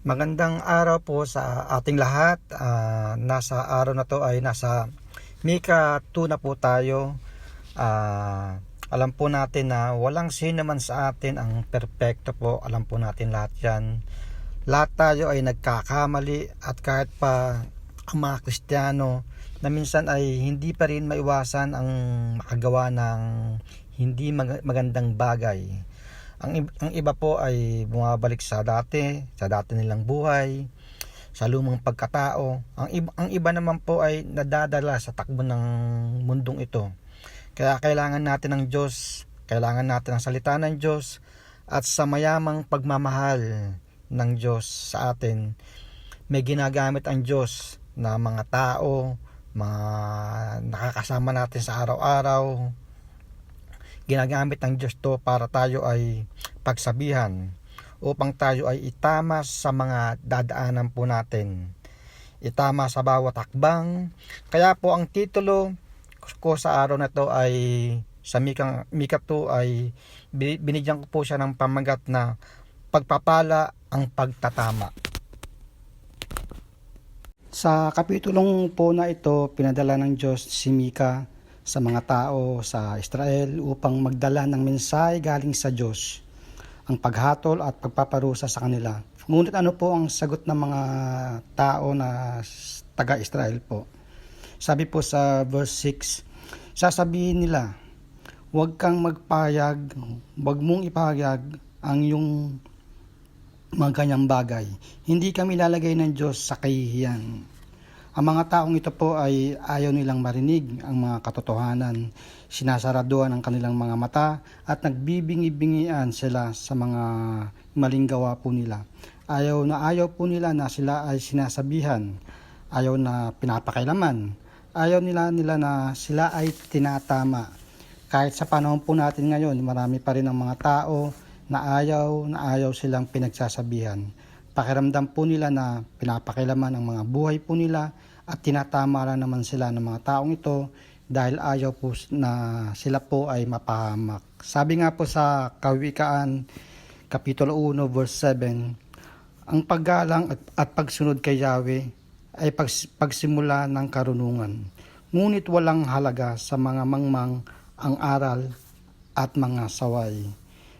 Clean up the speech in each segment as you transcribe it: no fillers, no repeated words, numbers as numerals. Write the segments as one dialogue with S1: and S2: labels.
S1: Magandang araw po sa ating lahat. Nasa araw na to ay nasa Mika 2 na po tayo. Alam po natin na walang sino man sa atin ang perpekto po. Alam po natin lahat yan. Lahat tayo ay nagkakamali, at kahit pa ang mga Kristiyano na minsan ay hindi pa rin maiwasan ang makagawa ng hindi magandang bagay. Ang iba po ay bumabalik sa dati nilang buhay, sa lumang pagkatao. Ang iba naman po ay nadadala sa takbo ng mundong ito. Kaya kailangan natin ng Diyos, kailangan natin ang salita ng Diyos, at sa mayamang pagmamahal ng Diyos sa atin, may ginagamit ang Diyos na mga tao, mga nakakasama natin sa araw-araw. Ginagamit ng Diyos to para tayo ay pagsabihan, upang tayo ay itama sa mga dadaanan po natin, itama sa bawat hakbang. Kaya po ang titulo ko sa araw na to ay sa Mika 2 ay binigyan ko po siya ng pamagat na pagpapala ang pagtatama. Sa kapitulong po na ito, pinadala ng Diyos si Mika sa mga tao sa Israel upang magdala ng mensahe galing sa Diyos, ang paghatol at pagpaparusa sa kanila. Ngunit ano po ang sagot ng mga tao na taga-Israel po? Sabi po sa verse 6, sasabihin nila, huwag kang magpayag, huwag mong ipahayag ang iyong mga ganyang bagay. Hindi kami lalagay ng Diyos sa kahihiyan. Ang mga taong ito po ay ayaw nilang marinig ang mga katotohanan. Sinasaraduan ang kanilang mga mata at nagbibingi-bingian sila sa mga maling gawa po nila. Ayaw po nila na sila ay sinasabihan. Ayaw na pinapakailaman. Ayaw nila na sila ay tinatama. Kahit sa panahon po natin ngayon, marami pa rin ang mga tao na ayaw silang pinagsasabihan. Pakiramdam po nila na pinapakilaman ang mga buhay po nila, at tinatama lang naman sila ng mga taong ito dahil ayaw po na sila po ay mapahamak. Sabi nga po sa Kawikaan Kapitulo 1 verse 7, ang paggalang at pagsunod kay Yahweh ay pagsimula ng karunungan. Ngunit walang halaga sa mga mangmang ang aral at mga saway.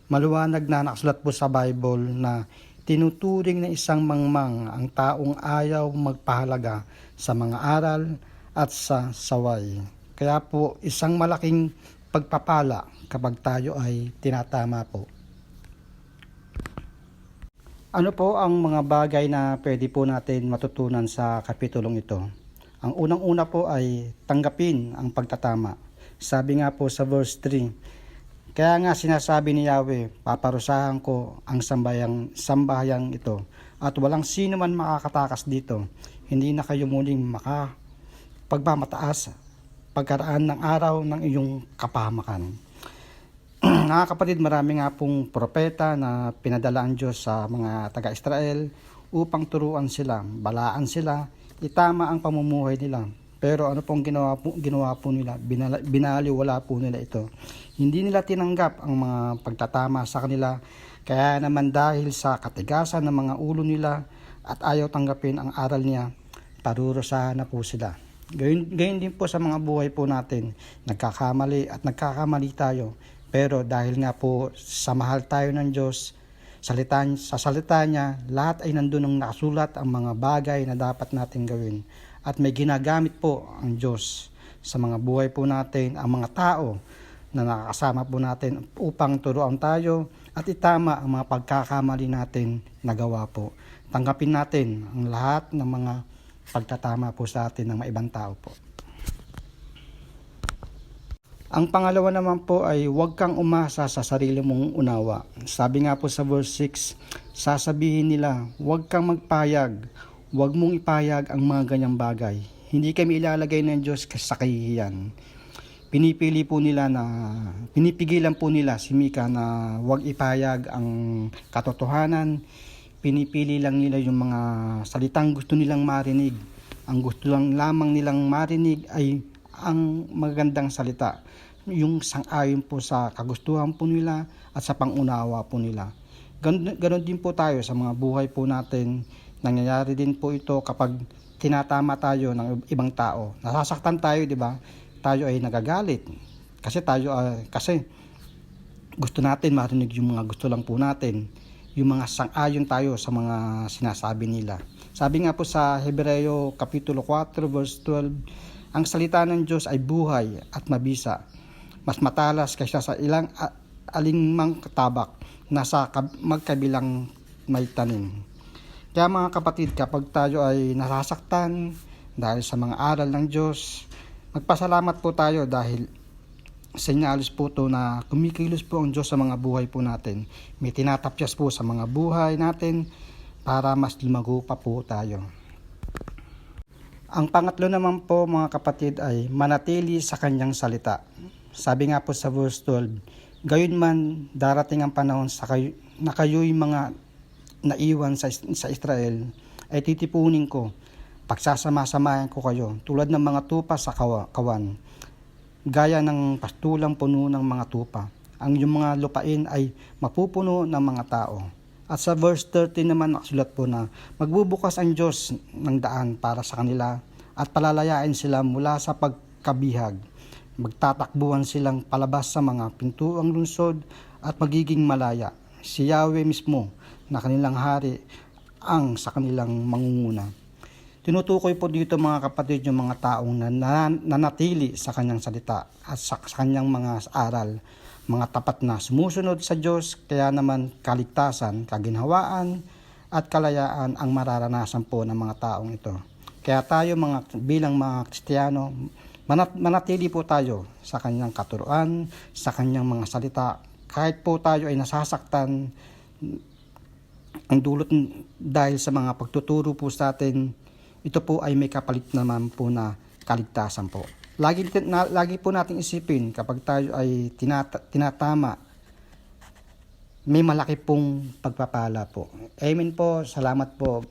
S1: Maluwanag na nakasulat po sa Bible na tinuturing ng isang mangmang ang taong ayaw magpahalaga sa mga aral at sa saway. Kaya po isang malaking pagpapala kapag tayo ay tinatama po. Ano po ang mga bagay na pwede po natin matutunan sa kapitulong ito? Ang unang-una po ay tanggapin ang pagtatama. Sabi nga po sa verse 3, kaya nga sinasabi ni Yahweh, paparusahan ko ang sambahayang ito, at walang sino man makakatakas dito. Hindi na kayo muling pagmamataas pagkaraan ng araw ng iyong kapahamakan. Mga kapatid, marami nga pong propeta na pinadala ang Diyos sa mga taga-Israel upang turuan sila, balaan sila, itama ang pamumuhay nila. Pero ano pong ginawa po nila? Binaliwala po nila ito. Hindi nila tinanggap ang mga pagtatama sa kanila. Kaya naman dahil sa katigasan ng mga ulo nila at ayaw tanggapin ang aral niya, parurusahan na po sila. Gayon din po sa mga buhay po natin. Nagkakamali nagkakamali tayo. Pero dahil nga po sa mahal tayo ng Diyos, sa salita niya, lahat ay nandun ang nakasulat ang mga bagay na dapat natin gawin. At may ginagamit po ang Diyos sa mga buhay po natin, ang mga tao na nakakasama po natin upang turuan tayo at itama ang mga pagkakamali natin na gawa po. Tanggapin natin ang lahat ng mga pagtatama po sa atin ng mga ibang tao po. Ang pangalawa naman po ay huwag kang umasa sa sarili mong unawa. Sabi nga po sa verse 6, sasabihin nila, huwag kang magpayag, huwag mong ipayag ang mga ganyang bagay. Hindi kami ilalagay ng Diyos sa kahihiyan. Pinipigilan po nila si Mika na huwag ipayag ang katotohanan. Pinipili lang nila yung mga salitang gusto nilang marinig. Ang gusto lang lamang nilang marinig ay ang magandang salita, yung sang-ayon po sa kagustuhan po nila at sa pangunawa po nila. Ganon din po tayo sa mga buhay po natin. Nangyayari din po ito kapag tinatama tayo ng ibang tao. Nasasaktan tayo, di ba? Tayo ay nagagalit. Kasi gusto natin marinig yung mga gusto lang po natin. Yung mga sang-ayon tayo sa mga sinasabi nila. Sabi nga po sa Hebreo Kapitulo 4 verse 12, ang salita ng Diyos ay buhay at mabisa, mas matalas kaysa sa ilang alingmang tabak na sa magkabilang may tanim. Kaya mga kapatid, kapag tayo ay nasasaktan dahil sa mga aral ng Diyos, magpasalamat po tayo dahil senyalis po to na kumikilos po ang Diyos sa mga buhay po natin. May tinatapyas po sa mga buhay natin para mas lumago pa po tayo. Ang pangatlo naman po mga kapatid ay manatili sa kanyang salita. Sabi nga po sa verse 12, gayon man darating ang panahon na kayo'y mga naiwan sa Israel ay titipunin ko, pagsasama-samayan ko kayo tulad ng mga tupa sa kawan, gaya ng pastulang puno ng mga tupa. Ang iyong mga lupain ay mapupuno ng mga tao. At sa verse 13 naman nakasulat po na magbubukas ang Diyos ng daan para sa kanila at palalayain sila mula sa pagkabihag. Magtatakbuhan silang palabas sa mga pintuang lungsod at magiging malaya. Si Yahweh mismo na kanilang hari ang sa kanilang mangunguna. Tinutukoy po dito mga kapatid yung mga taong nanatili sa kanyang salita at sa kanyang mga aral. Mga tapat na sumusunod sa Diyos, kaya naman kaligtasan, kaginhawaan at kalayaan ang mararanasan po ng mga taong ito. Kaya tayo bilang mga Kristiyano, manatili po tayo sa kanyang katuruan, sa kanyang mga salita. Kahit po tayo ay nasasaktan, ang dulot dahil sa mga pagtuturo po sa atin, ito po ay may kapalit naman po na kaligtasan po. Lagi po nating isipin kapag tayo ay tinatama, may malaki pong pagpapala po. Amen po. Salamat po.